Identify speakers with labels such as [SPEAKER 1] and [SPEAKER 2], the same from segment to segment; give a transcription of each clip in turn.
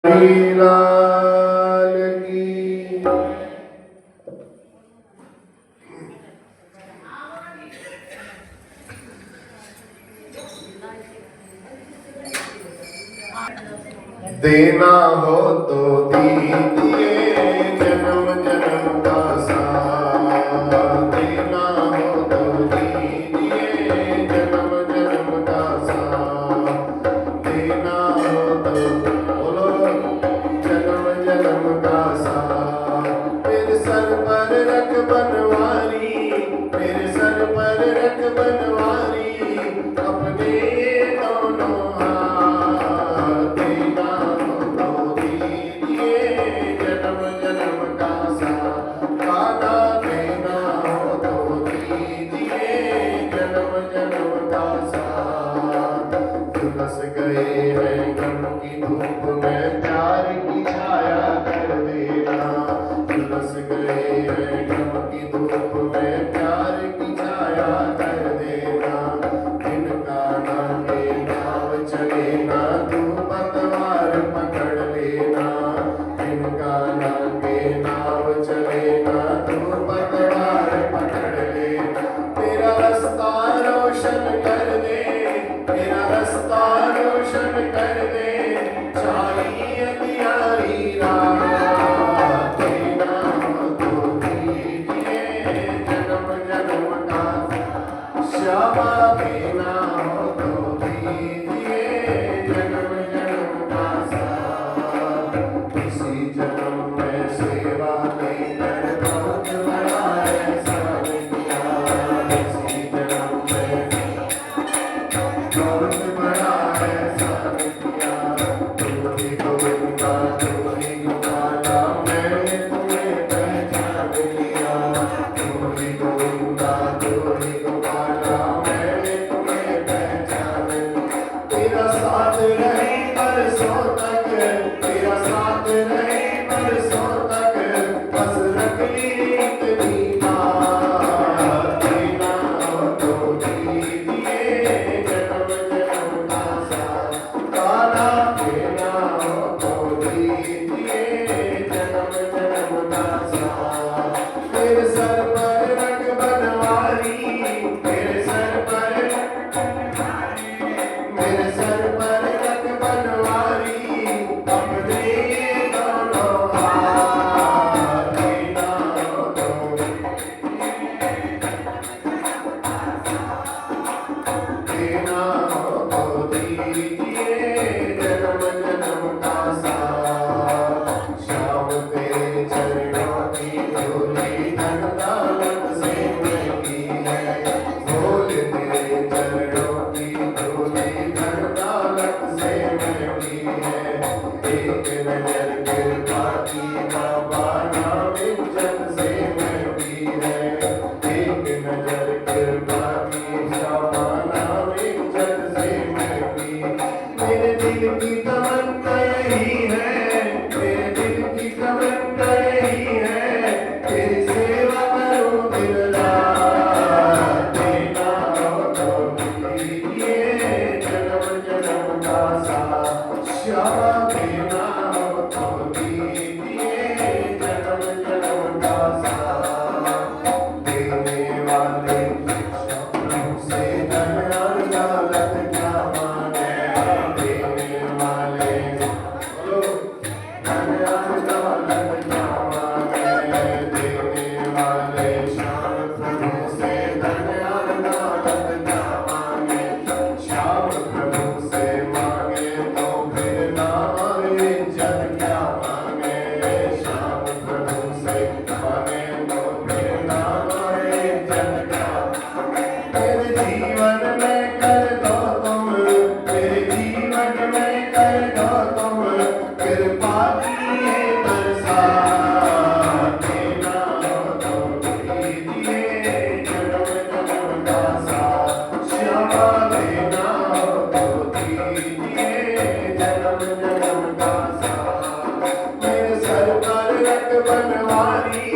[SPEAKER 1] लाल की देना हो तो दीजिए जन्म जन्म का साथ, देना हो तो दीजिए जन्म जन्म का साथ, देना हो तो बोलो जन्म जन्म का साथ। मेरे सर पर रख बनवारी, मेरे सर पर रख बनवारी, अपने दोनों हाथ, देना हो तो दीजिए जन्म जन्म का साथ, वादा देना हो तो दीजिए जन्म जन्म का साथ। झुलस गए हैं गम की धूप में प्यार की छाया कर देना, झुलस गए हैं गम की धूप में प्यार की छाया कर देना। इनका नामे नाव चलेना तू पतवार पकड़ लेना, इनका नामे नाव चलेना तू पतवार पकड़ लेना। तेरा रास्ता रोशन कर दे, तेरा रास्ता रोशन कर दे, चाहिए अंधियारी रात, देना हो तो दीजिए जन्म जन्म का श्यामा, देना हो तो दीजिए जन्म जन्म का साथ। इसी जन्म में सेवा लेकर बहुत बड़ा एहसान किया, इसी जन्म में बहुत बड़ा एहसान किया। तू ही गोविंदा तू ही गोपाला, मैंने तुम्हें पहचान लिया, तू ही गोविंदा तू ही गोपाला, मैंने तुम्हें पहचान लिया। तेरा साथ रहे बरसों तक, तेरा साथ रहे बरसों तक, बस रख ली इतनी बात, देना हो तो दीजिए जन्म जन्म का साथ, वादा देना हो तो दीजिए जन्म जन्म का साथ। तेरे सर पर रख बनवारी, तेरे सर पर मेरे सर पर रख बनवारी, अपने दोनों हाथ, देना हो तो देना हो तो दीजिए जन्म जन्म का साथ। श्याम तेरे चरणों की धूली धन दौलत से महंगी है, भोले तेरे चरणों की धूली धन दौलत से महंगी है। एक नजर कृपा की बाबा नाम इज्जत से महंगी है, एक नजर कृपा की बाबा नाम इज्जत से महंगी। मेरे दिल की तमन्ना यही है, मेरे दिल की तमन्ना यही है, तेरी सेवा करूं दिन रात, देना हो तो दीजिए जन्म जन्म का साथ। श्यामा देना हो तो दीजिए जन्म जन्म का साथ। देने वाले शब्दों से धन और दौलत क्या मांगे, देने वाले बोलो धन और दौलत क्या मांगे, देने वाले श्याम प्रभु से धन और दौलत क्या मांगे। श्याम प्रभु से मांगे तो फिर नाम और इज्जत क्या मांगे, श्याम प्रभु से मांगे तो फिर नाम और इज्जत क्या मांगे। मेरे जीवन में कर दो तुम, मेरे जीवन में कर दो तुम, कृपा की ये बरसात, देना हो तो दीजिए जन्म जन्म का साथ। श्यामा देना हो तो दीजिए जन्म जन्म का साथ। मेरे सर पर रख बनवारी,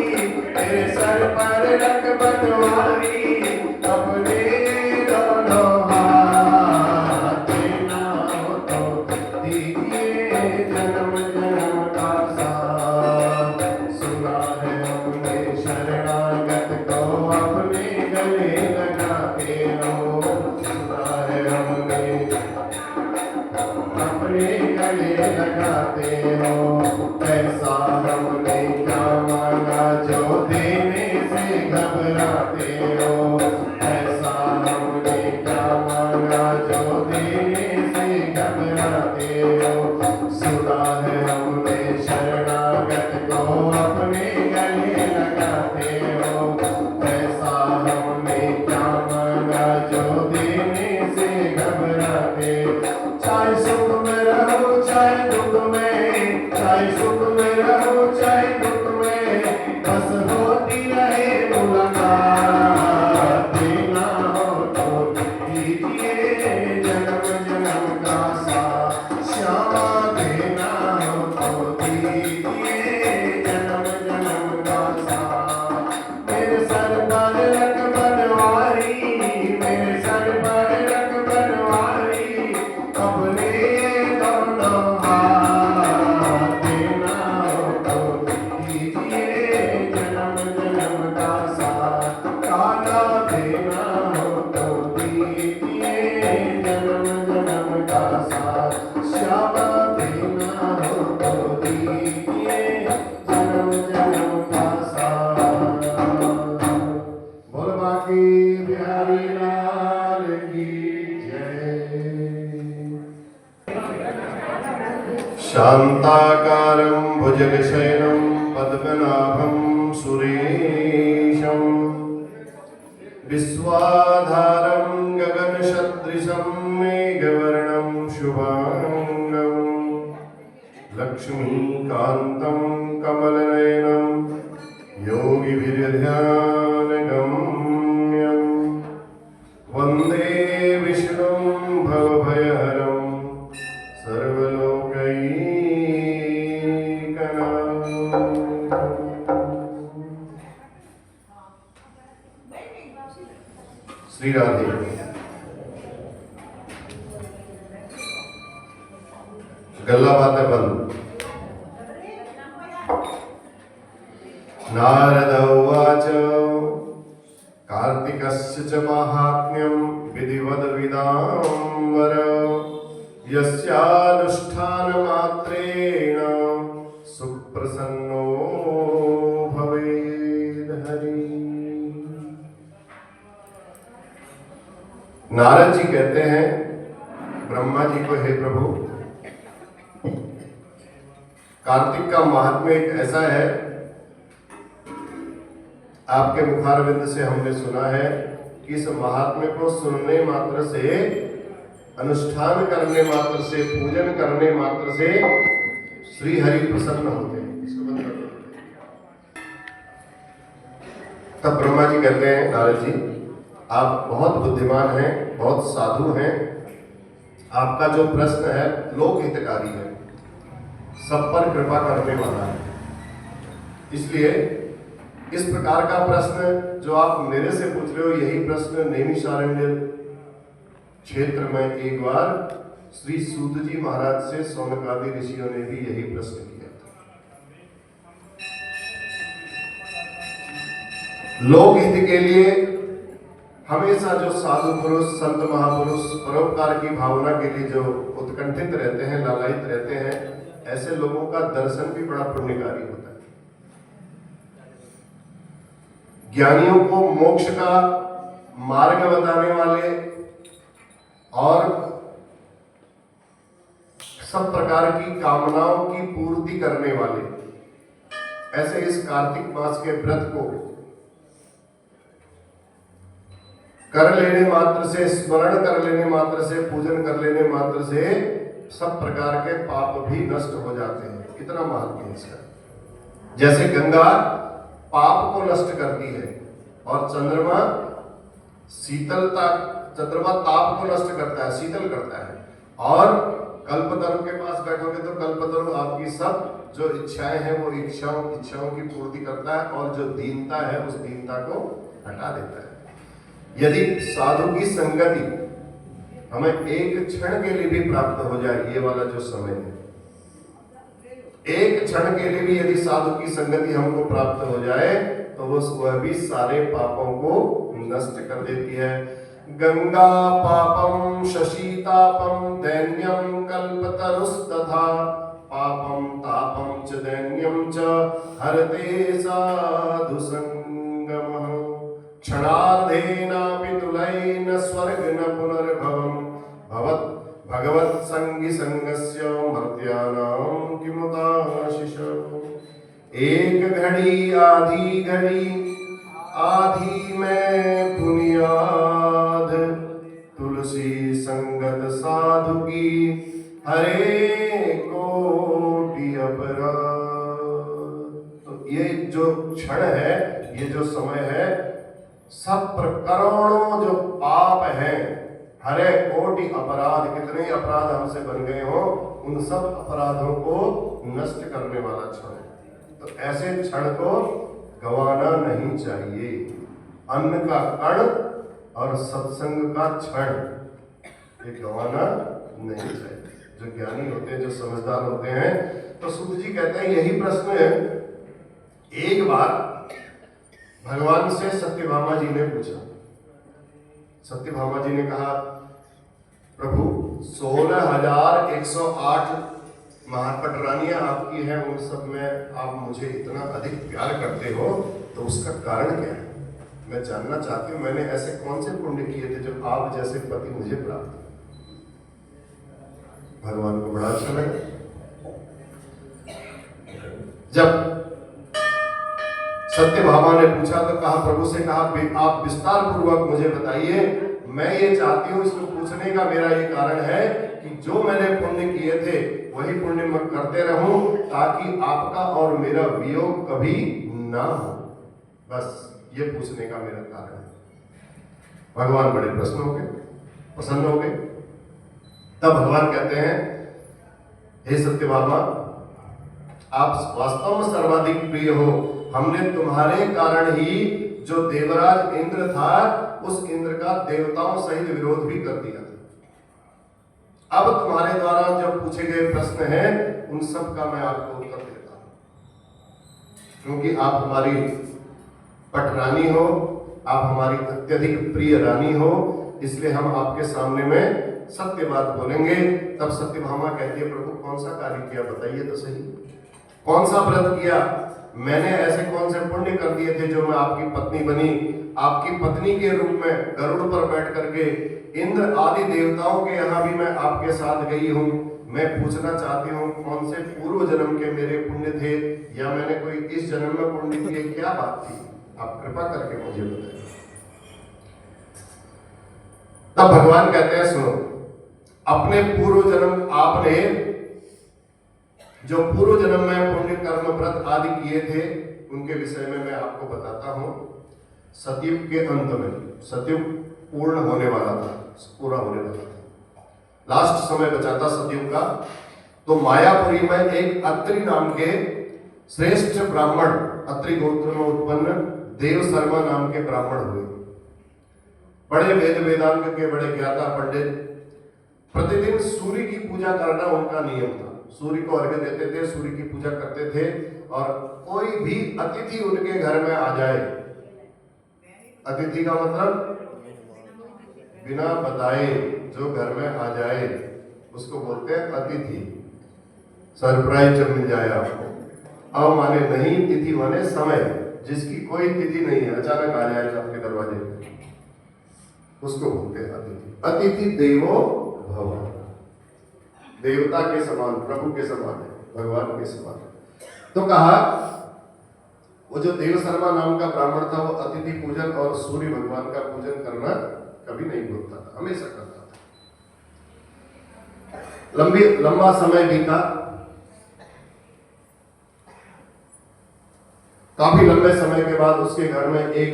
[SPEAKER 1] मेरे सर पर रख बनवारी, अपने दोनों हाथ, देना हो तो दीजिए जन्म जन्म जन्म का साथ। सुना है हमने शरणागत को अपने गले लगाते हो। सुना है हमने अपने गले लगाते हो। ऐसा हमने क्या मांगा जो देने से घबराते हो। ऐसा हमने क्या मांगा जो देने से घबराते हो। सुना है हमने शरणागत को अपने गले लगाते हो। ऐसा हमने क्या मांगा जो देने से घबराते। चाहे सुख में रहो चाहे दुख में, चाहे सुख में रहो चाहे दुख में, बस होती रहे मुलाकात। देना हो तो दीजिए जन्म जन्म का साथ। श्यामा देना हो तो दीजिए जन्म जन्म का साथ। मेरे सर पर रख बनवारी, मेरे सर पर रख बनवारी, अपने दोनों हाथ। देना हो तो दीजिए जन्म जन्म का साथ। काला देना हो तो दीजिए जन्म जन्म का साथ। श्यामा देना हो तो दीजिए जन्म जन्म का साथ। बोल बाकी बिहारी लाल की जय। शांताकारं भुजगशयनं पद्मनाभं सुरेशं, विश्वाधारं गगनसदृशं मेघवर्णं शुभांगं, लक्ष्मीकान्तं कमलनयनं योगिभिर्ध्यानगम्यं, वन्दे विष्णुं भवभयहरं सर्वलोकैकनाथं। श्री राधे। गल्ला बातें बंद। नारद उवाच कार्तिकस्य च माहात्म्यं विधिवद्विदाम्बर, यस्यानुष्ठानमात्रेण सुप्रसन्नो भवेद् हरिः। नारद जी कहते हैं ब्रह्मा जी को, हे प्रभु, कार्तिक का महात्म्य एक ऐसा है, आपके मुखारविंद से हमने सुना है कि इस महात्म्य को सुनने मात्र से, अनुष्ठान करने मात्र से, पूजन करने मात्र से श्री हरि प्रसन्न होते हैं। इसको बंद कर दो। तब ब्रह्मा जी कहते हैं, नारद जी आप बहुत बुद्धिमान हैं, बहुत साधु हैं, आपका जो प्रश्न है लोक हितकारी है, सब पर कृपा करने वाला है। इसलिए इस प्रकार का प्रश्न जो आप मेरे से पूछ रहे हो, यही प्रश्न नैमिषारण्य क्षेत्र में एक बार श्री सूत जी महाराज से सौनकादि ऋषियों ने भी यही प्रश्न किया था। लोक हित के लिए हमेशा जो साधु पुरुष, संत महापुरुष परोपकार की भावना के लिए जो उत्कंठित रहते हैं, लालायित रहते हैं, ऐसे लोगों का दर्शन भी बड़ा पुण्यकारी होता है। ज्ञानियों को मोक्ष का मार्ग बताने वाले और सब प्रकार की कामनाओं की पूर्ति करने वाले, ऐसे इस कार्तिक मास के व्रत को कर लेने मात्र से, स्मरण कर लेने मात्र से, पूजन कर लेने मात्र से सब प्रकार के पाप भी नष्ट हो जाते हैं। कितना महत्व है इसका। जैसे गंगा पाप को नष्ट करती है और चंद्रमा ताप को नष्ट करता है, शीतल करता है। और कल्पतरु के पास बैठोगे तो कल्पतरु आपकी सब जो इच्छाएं हैं वो इच्छाओं की पूर्ति करता है, और जो दीनता है उस दीनता को हटा देता है। यदि साधु की संगति हमें एक क्षण के लिए भी प्राप्त हो जाए, ये वाला जो समय है, एक क्षण के लिए भी यदि साधु की संगति हमको प्राप्त हो जाए तो वह भी सारे पापों को नष्ट कर देती है। गंगा पापम शशीतापम दैन्यम कल्पतरुस्तथा पापम तापम च दैन्यम च हरते साधु संगमः। क्षणार्धेनापि तुलैन स्वर्ग न पुनर्भवम् भवत् भगवत् संगी संगस्य मर्त्यानां किमुदाशिष। एक घड़ी आधी में बुनियाद तुलसी संगत साधु की हरे कोटि अपराध। तो ये जो क्षण है, ये जो समय है, सब पर करोड़ों जो पाप हैं, हरे कोटि अपराध, कितने अपराध हमसे बन गए हो, उन सब अपराधों को नष्ट करने वाला क्षण है। तो ऐसे क्षण को गंवाना नहीं चाहिए। अन्न का कण और सत्संग का क्षण, ये गंवाना नहीं चाहिए। जो ज्ञानी होते हैं, जो समझदार होते हैं, तो सूत जी कहते हैं यही प्रश्न है। एक बार भगवान से सत्यभामा जी ने पूछा। सत्यभामा जी ने कहा, प्रभु 16,108 महापटरानियां आपकी हैं, उन सब में आप मुझे इतना अधिक प्यार करते हो, तो उसका कारण क्या है? मैं जानना चाहती हूँ, मैंने ऐसे कौन से पुण्य किए थे जो आप जैसे पति मुझे प्राप्त। भगवान को बड़ा अच्छा लगा। जब सत्यभामा ने पूछा तो कहा, प्रभु से कहा, आप विस्तार पूर्वक मुझे बताइए, मैं ये चाहती हूँ, इसको पूछने का मेरा ये कारण है कि जो मैंने पुण्य किए थे वही पुण्य मैं करते रहूं, ताकि आपका और मेरा वियोग कभी ना हो। बस ये पूछने का मेरा कारण है। भगवान बड़े प्रसन्न हो गए, प्रसन्न हो गए। तब भगवान कहते हैं, हे सत्यभामा, आप वास्तव में सर्वाधिक प्रिय हो। हमने तुम्हारे कारण ही जो देवराज इंद्र था, उस इंद्र का देवताओं सहित विरोध भी कर दिया। अब तुम्हारे द्वारा जो पूछे गए प्रश्न हैं, उन सब का मैं आपको उत्तर देता हूं, क्योंकि आप हमारी पटरानी हो, आप हमारी अत्यधिक प्रिय रानी हो, इसलिए हम आपके सामने में सत्य बात बोलेंगे। तब सत्यभामा कहती है, प्रभु कौन सा कार्य किया, बताइए तो सही, कौन सा व्रत किया, मैंने ऐसे कौन से पुण्य कर दिए थे जो मैं आपकी पत्नी बनी, आपकी पत्नी के रूप में गरुड़ पर बैठ करके इंद्र आदि देवताओं के यहाँ भी मैं आपके साथ गई हूँ। मैं पूछना चाहती हूँ, कौन से पूर्व जन्म के मेरे पुण्य थे, या मैंने कोई इस जन्म में पुण्य किए, क्या बात थी, आप कृपा करके मुझे बताइए। तब भगवान कहते हैं, सुनो, अपने पूर्व जन्म, आपने जो पूर्व जन्म में पुण्य कर्म व्रत आदि किए थे, उनके विषय में मैं आपको बताता हूं। सतयुग के अंत में, सतयुग पूर्ण होने वाला था, पूरा होने वाला था, लास्ट समय बचा था सतयुग का। तो मायापुरी में एक अत्रि नाम के श्रेष्ठ ब्राह्मण, अत्रि गोत्र में उत्पन्न देव शर्मा नाम के ब्राह्मण हुए। बड़े वेद वेदांग के बड़े ज्ञाता पंडित। प्रतिदिन सूर्य की पूजा करना उनका नियम था। सूर्य को अर्घ्य देते थे, सूर्य की पूजा करते थे, और कोई भी अतिथि उनके घर में आ जाए, अतिथि का मतलब बिना बताए जो घर में आ जाए उसको बोलते हैं अतिथि। सरप्राइज जब मिल जाए आपको, अब माने नहीं, तिथि माने समय, जिसकी कोई तिथि नहीं है, अचानक आ जाए आपके दरवाजे पे, उसको बोलते हैं अतिथि। अतिथि देवो भव, देवता के समान, प्रभु के समान है, भगवान के समान है। तो कहा, वो जो देव शर्मा नाम का ब्राह्मण था, वो अतिथि पूजन और सूर्य भगवान का पूजन करना कभी नहीं भूलता था, हमेशा करता था। लंबा समय बीता, काफी लंबे समय के बाद उसके घर में एक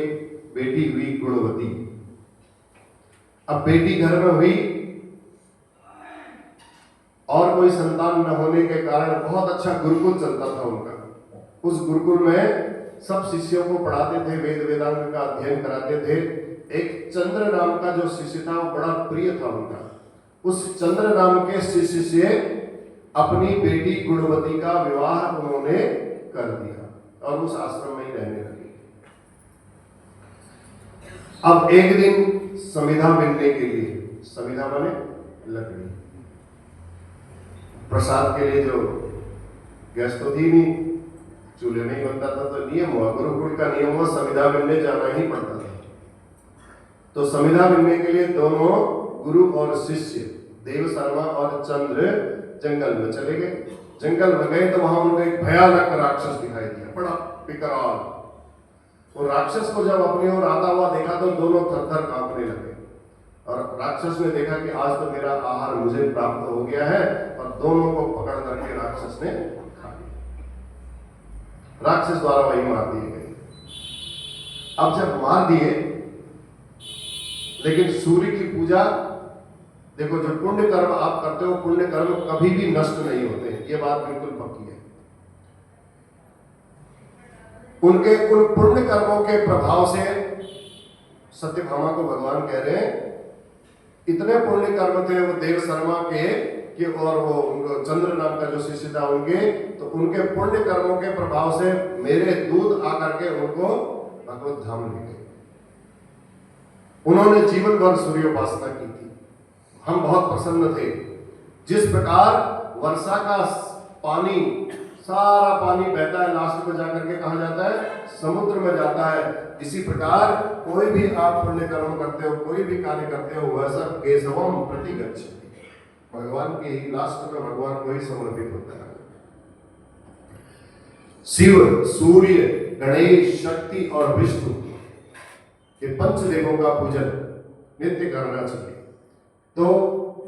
[SPEAKER 1] बेटी हुई, गुणवती। अब बेटी घर में हुई और कोई संतान न होने के कारण बहुत अच्छा गुरुकुल चलता था उनका। उस गुरुकुल में सब शिष्यों को पढ़ाते थे, वेद वेदांग का अध्ययन कराते थे। एक चंद्र नाम का जो शिष्य था, वो बड़ा प्रिय था उनका। उस चंद्र नाम के शिष्य से अपनी बेटी गुणवती का विवाह उन्होंने कर दिया और उस आश्रम में ही रहने लगी। अब एक दिन समिधा मिलने के लिए, समिधा माने लकड़ी, प्रसाद के लिए जो गैस तो थी नहीं, चूल्हे में ही बनता था, तो नियम हुआ, गुरुकुल का नियम हुआ, समिधा मिलने जाना ही पड़ता था। तो समिधा मिलने के लिए दोनों गुरु और शिष्य देव शर्मा और चंद्र जंगल में चले गए। जंगल में गए तो वहां उनको एक भयानक राक्षस दिखाई दिया, बड़ा विकराल। वो राक्षस को जब अपनी ओर आता हुआ देखा तो दोनों थर-थर कांपने लगे और राक्षस ने देखा कि आज तो मेरा आहार मुझे प्राप्त हो गया है और दोनों को पकड़ करके राक्षस ने खा लिया। राक्षस द्वारा वही मार दिए गए। अब जब मार दिए, लेकिन सूर्य की पूजा, देखो जो पुण्य कर्म आप करते हो, पुण्य कर्म कभी भी नष्ट नहीं होते, ये बात बिल्कुल पक्की है। उनके उन पुण्य कर्मों के प्रभाव से सत्यभामा को भगवान कह रहे हैं, इतने पुण्य कर्म थे वो देव शर्मा के कि, और वो चंद्र नाम का जो शिष्य था उनके, तो उनके पुण्य कर्मों के प्रभाव से मेरे दूत आकर के उनको भगवत धाम ले गए। उन्होंने जीवन भर सूर्योपासना की थी। हम बहुत प्रसन्न थे। जिस प्रकार वर्षा का पानी, सारा पानी बहता है, लास्ट में जाकर के कहा जाता है, समुद्र में जाता है, इसी प्रकार कोई भी आप पुण्य कर्म करते हो, कोई भी कार्य करते हो, वह सब केशवम प्रतिगच्छति, भगवान के ही, लास्ट में भगवान को ही समर्पित होता है। शिव, सूर्य, गणेश, शक्ति और विष्णु, ये पंचदेवों का पूजन नित्य करना चाहिए। तो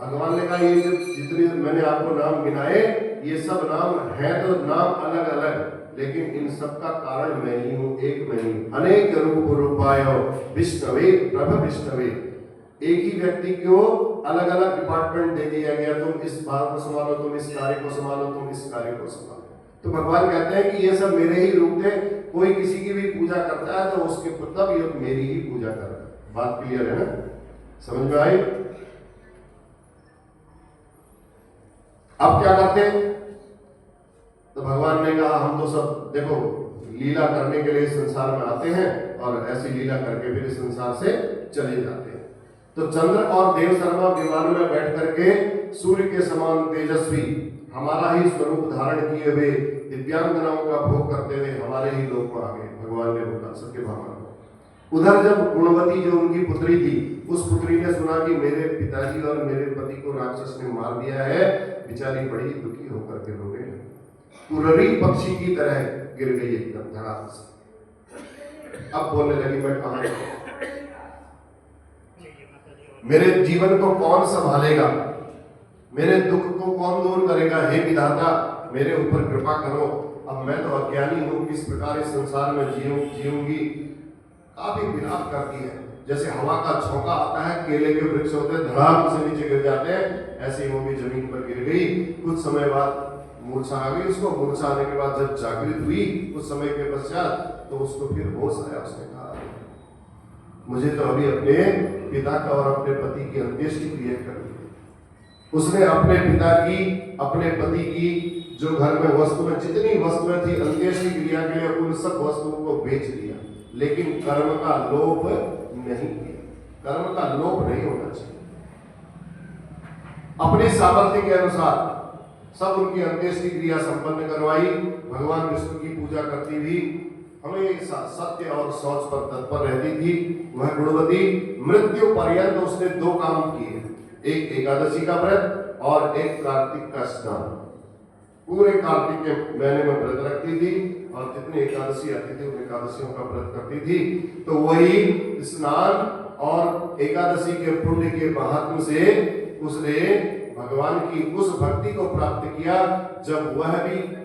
[SPEAKER 1] भगवान ने कहा ये जितने मैंने आपको नाम गिनाए, ये सब नाम हैं तो नाम अलग अलग, लेकिन इन सब का कारण मैं ही हूं, एक मैं ही। अनेक रूप रूपाय विष्णवे प्रभ विष्णवे, एक ही व्यक्ति को अलग अलग डिपार्टमेंट दे दिया गया, तुम इस बात को संभालो, तुम इस कार्य को संभालो, तुम इस कार्य को संभालो। तो भगवान कहते हैं कि ये सब मेरे ही रूप थे। कोई किसी की भी पूजा करता है तो उसके मतलब ये मेरी ही पूजा कर रहा है। बात क्लियर है ना, समझ में आई? अब क्या करते हैं? तो भगवान ने कहा हम तो सब देखो लीला करने के लिए संसार में आते हैं और ऐसी लीला करके फिर इस संसार से चले जाते हैं। तो चंद्र और देव शर्मा विमान में बैठ करके सूर्य के समान तेजस्वी, हमारा ही स्वरूप धारण किए हुए दिव्यांगनाओं का भोग करते हुए हमारे ही लोक में आ गए। भगवान ने बोला सत्यभामा को। उधर जब गुणवती जो उनकी पुत्री थी, उस पुत्री ने सुना कि मेरे पिताजी और मेरे पति को राक्षस ने मार दिया है, बेचारी बड़ी दुखी होकर के रो गई, कुररी पक्षी की तरह गिर गई एकदम धड़ाम से। अब बोलने लगी मैं कहां, मेरे जीवन को कौन संभालेगा, मेरे दुख को कौन दूर करेगा, हे विधाता मेरे ऊपर कृपा करो। अब मैं तो अज्ञानी हूं, किस प्रकार इस संसार में जीऊंगी। काफी विलाप करती है, जैसे हवा का झोंका आता है, केले के वृक्ष होते हैं धड़ाम से नीचे गिर जाते हैं, ऐसे ही वो भी जमीन पर गिर गई। कुछ समय बाद मूर्छा आ गई उसको। मूर्छा आने के बाद जब जागृत हुई कुछ समय के पश्चात, तो उसको फिर होश आया। उसने कहा मुझे तो अभी अपने पिता का और अपने पति की अंत्येष्टि क्रिया करनी है। उसने अपने पिता की, अपने पति की, जो घर में वस्तुएं, जितनी वस्तुएं थी अंत्येष्टि क्रिया के लिए, उन सब वस्तुओं को बेच दिया, लेकिन कर्म का लोभ नहीं किया। कर्म का लोभ नहीं होना चाहिए। अपने सामर्थ्य के अनुसार सब उनकी अंत्येष्टि क्रिया संपन्न करवाई। भगवान विष्णु की पूजा करती हुई हमेशा सत्य और शौच पर तत्पर रहती थी। वह गुणवती मृत्यु पर्यंत उसने दो काम किए, एक एकादशी का व्रत और एक कार्तिक का स्नान। पूरे कार्तिक के महीने में व्रत रखती थी और जितनी एकादशी आती थी उन एकादशियों का व्रत करती थी। तो वही स्नान और एकादशी के पुण्य के महात्म से उसने भगवान की उस भक्ति को प्राप्त किया। जब वह भी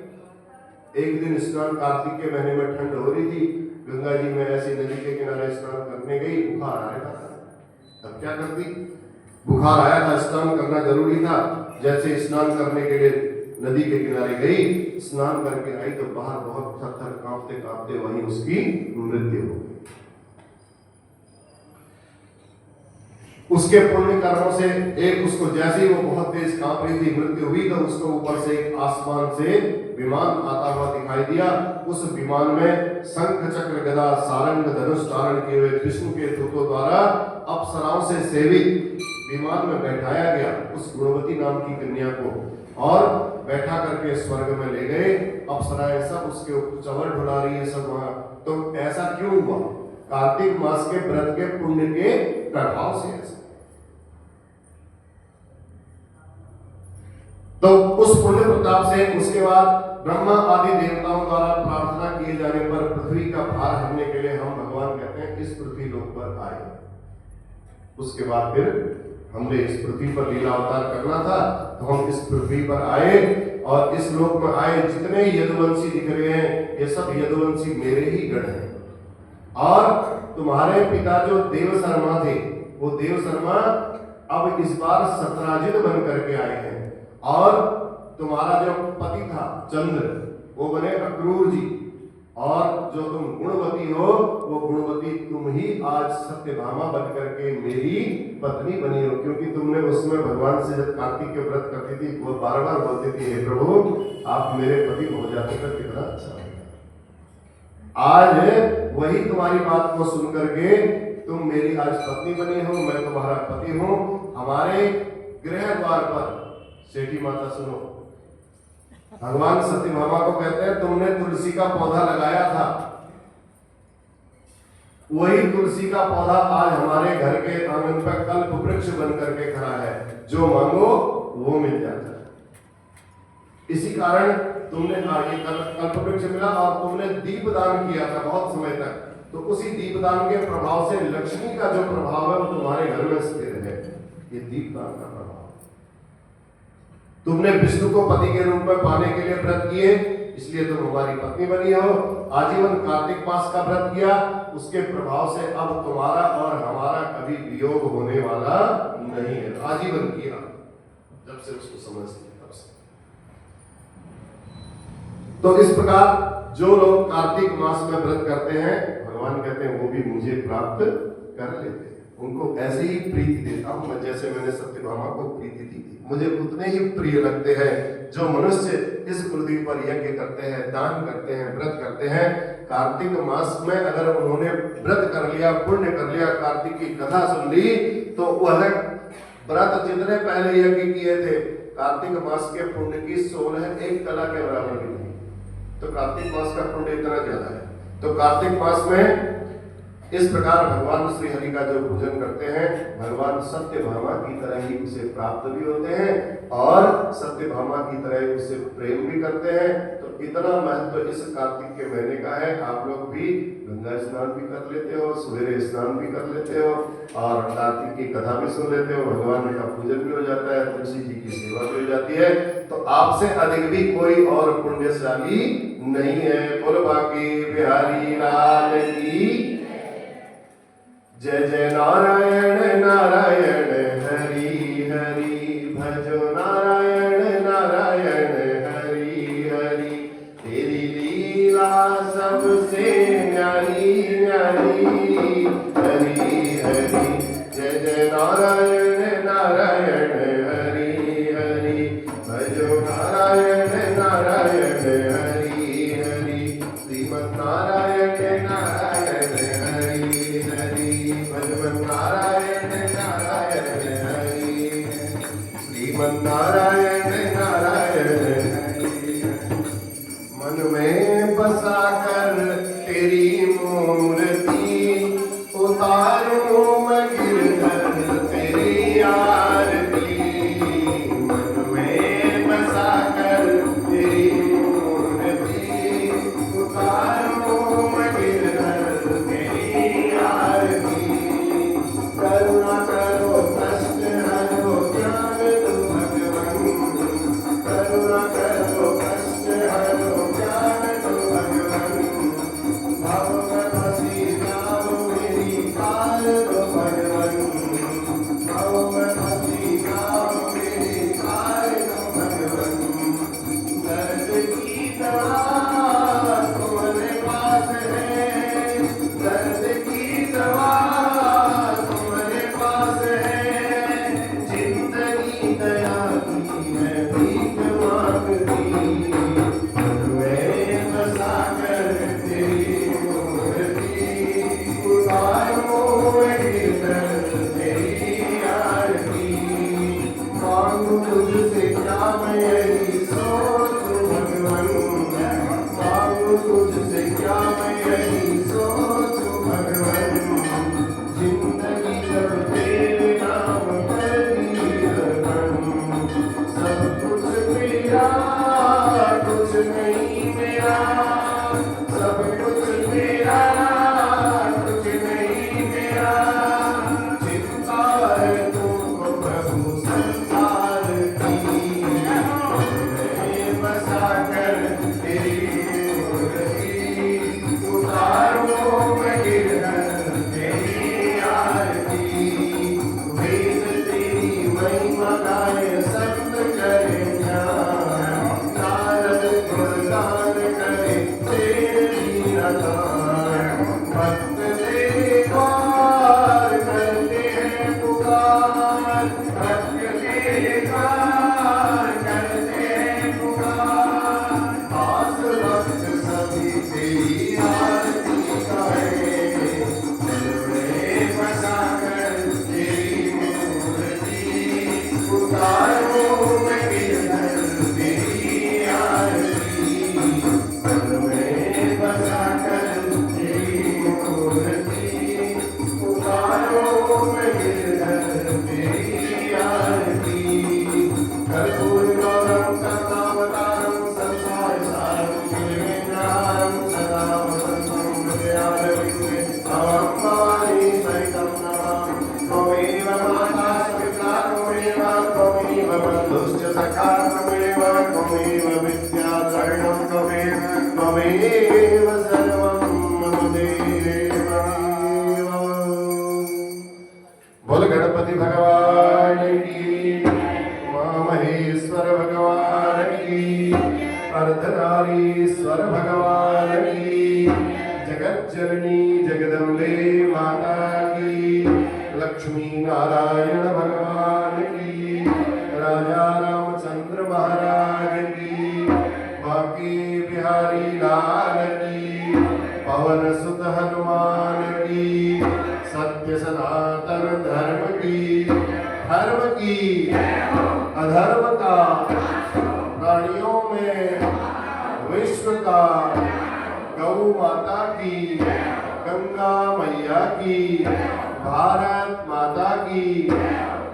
[SPEAKER 1] एक दिन स्नान, कार्तिक के महीने में ठंड हो रही थी, गंगा जी में ऐसी नदी के किनारे स्नान करने गई, बुखार आ रहा था। अब क्या करती, बुखार आया था, स्नान करना जरूरी था। जैसे स्नान करने के लिए नदी के किनारे गई, स्नान करके आई तो बाहर बहुत थर-थर कांपते कांपते वहीं उसकी मृत्यु हो गई। उसके पुण्य कर्मों से एक उसको जैसे ही वो बहुत तेज कांप रही थी, मृत्यु हुई, तो उसको ऊपर से एक आसमान से विमान आता हुआ दिखाई दिया। उस विमान में शंख चक्र गदा सारंग धनुष धारण किए हुए विष्णु के दूतों द्वारा अप्सराओं से सेवित विमान में बैठाया गया उस गुणवती नाम की कन्या को, और बैठा करके स्वर्ग में ले गए। अप्सराएं सब उसके चवर ढुला रही है सब वहां। तो ऐसा क्यों हुआ? कार्तिक मास के व्रत के पुण्य के प्रभाव से ऐसा। तो उस पुण्य प्रताप से उसके बाद ब्रह्मा आदि देवताओं द्वारा प्रार्थना किए जाने पर पृथ्वी का भार हरने के लिए हम भगवान कहते हैं इस पृथ्वी लोक पर आए। उसके बाद फिर हमने इस पृथ्वी पर लीला अवतार करना था, तो हम इस पृथ्वी पर आए और इस लोक में आए। जितने यदुवंशी दिख रहे हैं ये सब यदुवंशी मेरे ही गण हैं। और तुम्हारे पिता जो देव शर्मा थे, वो देव शर्मा अब इस बार सत्राजित बन करके आए हैं। और तुम्हारा जो पति था चंद्र, वो बने अक्रूर जी। और जो तुम गुणवती हो, वो गुणवती तुम ही आज सत्यभामा बन करके मेरी पत्नी बनी हो। क्योंकि तुमने उसमें भगवान से जब कार्तिक के व्रत करती थी, वो बार बार बोलती थी, हे प्रभु आप मेरे पति हो जाते तो कितना अच्छा होगा। आज वही तुम्हारी बात को सुन करके तुम मेरी आज पत्नी बनी हो, मैं तुम्हारा पति हूं। हमारे गृह द्वार पर सेठी माता सुनो, भगवान सत्यभामा को कहते हैं तुमने तुलसी का पौधा लगाया था, वही तुलसी का पौधा आज हमारे घर के आंगन पर कल्प वृक्ष बन करके खड़ा है। जो मांगो वो मिल जाता है। इसी कारण तुमने ये कल्प वृक्ष मिला और तुमने दीपदान किया था बहुत समय तक। तो उसी दीपदान के प्रभाव से लक्ष्मी का जो प्रभाव है वो तुम्हारे घर में स्थिर है। ये दीपदान का प्रभाव। तुमने विष्णु को पति के रूप में पाने के लिए व्रत किए, इसलिए तुम हमारी पत्नी बनी हो। आजीवन कार्तिक मास का व्रत किया, उसके प्रभाव से अब तुम्हारा और हमारा कभी वियोग होने वाला नहीं है। आजीवन किया जब से उसको समझते तब से। तो इस प्रकार जो लोग कार्तिक मास में व्रत करते हैं, भगवान कहते हैं वो भी मुझे प्राप्त कर लेते हैं। उनको ऐसे ही प्रीति देता हूं मैं, जैसे मैंने सत्यभामा को प्रीति दी थी। मुझे उतने ही प्रिय लगते हैं जो मनुष्य इस पृथ्वी पर यज्ञ करते हैं, दान करते हैं, व्रत करते हैं। कार्तिक मास में अगर उन्होंने व्रत कर लिया, पुण्य कर लिया, कार्तिक की कथा सुन ली, तो वह व्रत जितने पहले यज्ञ किए थे, कार्तिक मास के पुण्य की 16 एक कला के बराबर भी नहीं। तो कार्तिक मास का पुण्य इतना ज्यादा है। तो कार्तिक मास में इस प्रकार भगवान श्री हरि का जो पूजन करते हैं, भगवान सत्यभामा की तरह ही उसे प्राप्त भी होते हैं और सत्यभामा की तरह उसे प्रेम भी करते हैं। तो इतना महत्व इस कार्तिक के महीने का है। आप लोग भी गंगा स्नान भी कर लेते हो, सवेरे स्नान भी कर लेते हो और कार्तिक की कथा भी सुन लेते हो, भगवान का पूजन भी हो जाता है, तुलसी जी की सेवा भी हो जाती है। तो आपसे अधिक भी कोई और पुण्यशाली नहीं है। बोल बाकी बिहारी लाल की जय जय नारायण नारायण हरि हरि भजो नारायण नारायण हरि हरि। तेरी लीला सबसे न्यारी न्यारी हरि हरि। जय जय नारायण नारायण हरि हरि भजो नारायण नारायण हरि हरि। श्रीमन नारायण नारायण हरि हरि भजन नारायण नारायण हरि। श्रीमन नारायण नारायण हरि। मन में बसा कर तेरी मूर्ति उतारूं मैं गिरधर तेरी आरती। मन में बसा कर तेरी मूर्ति उतारूं मैं गिरधर तेरी आरती। करुणा करो कष्ट हरो ज्ञान दो भगवन। करुणा करो कष्ट हरो ज्ञान दो भगवन। नहीं मेरा, सब कुछ तेरा, कुछ नहीं मेरा। चिंता है तुमको प्रभु संसार की, मैं बसा कर तेरी मूर्ति, उतारो मैं गिरधर तेरी आरती। वेद तेरी महिमा गाए संत करे ध्यान, नारद गुणगान करे तेरी लीलागान। भक्त तेरे द्वार करते हैं पुकार, भक्त तेरे द्वार करते हैं पुकार। दास भक्त सभी तेरी आरती गाए, में बसा कर तेरी मूर्ति, उतारो मैं गिरधर तेरी आरती। में बसा कर तेरी मूर्ति, उतारो मैं गिरधर तेरी आरती। कर्पूर गौरम करुणावतारम संसार सारम निर्विघ्नहारं सदा वसन्तं हृदयारविन्दे तवं भवानी सहितं नमामि। त्वमेव माता पिता त्वमेव त्वमेव बन्धुश्च सखा त्वमेव त्वमेव विद्याधरणं त्वमेव सर्वं मम देव। बोल गणपति भगवान की, मां महेश्वर भगवान की, अर्धनारीश्वर भगवान की, जगत जननी जगदम्बे माता की, लक्ष्मी नारायण भगवान की, राजा रामचंद्र महाराज की, बाकी बिहारी लाल की, पवन सुत हनुमान की, सत्य सनातन धर्म की, अधर्म का प्राणियों में विश्व का, गौ माता की, गंगा मैया की, भारत माता की।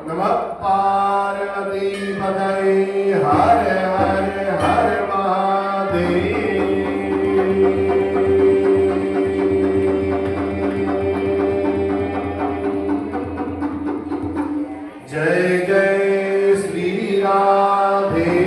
[SPEAKER 1] नमः पार्वती पतये, हर हर हर महादेव। जय जय श्री राधे